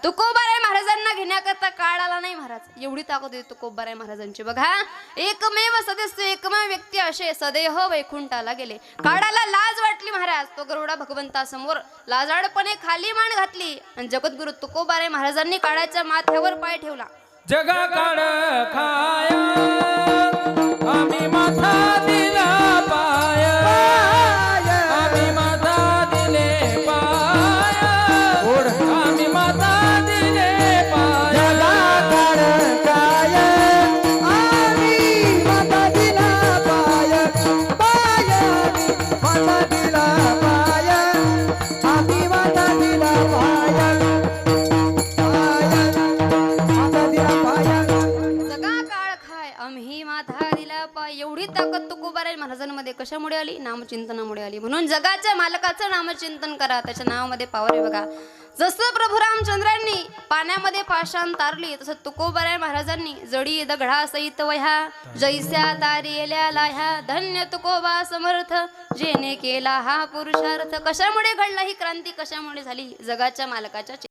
तुकोबाराय महाराजांना घेण्याकरता काळ आला नाही महाराज, एवढी ताकद आहे तुकोबाराय महाराजांची बघा। एकमेव सदस्य एकमेव व्यक्ती असे सदैह वैकुंठाला गेले। काळाला लाज वाटली महाराज, तो गरुडा भगवंतासमोर लाजाळपणे खाली मान घातली आणि जगद्गुरु तुकोबाराय महाराजांनी काळाच्या माथ्यावर पाय ठेवला। जगा काळ खाया आम्ही माथा दिला पाय, आम्ही माथा दिले पाय, आम्ही माथा दिले पाय। जगा काळ काय आम्ही माथा दिला पाय, पाय माथा दिला पाय, आम्ही माथा दिला पाय, जगा काळ खाय आम्ही माथा दिला पाय। एवढी ताकद तुकोबाराय महाराजांमध्ये कशामुळे आली? नामचिंतनामुळे आली। म्हणून जगाच्या मालकाचं नामचिंतन करा, त्याच्या नावामध्ये पावर आहे बघा। जसं प्रभू रामचंद्रांनी पाण्यामध्ये पाषाण तारली, तसं तुकोबाराय महाराजांनी जडी दगडा सहित वह्या जैस्या तारियल्या लाह्या। धन्य तुकोबा समर्थ जेने केला हा पुरुषार्थ। कशामुळे घडला ही क्रांती? कशामुळे झाली? जगाच्या मालकाच्या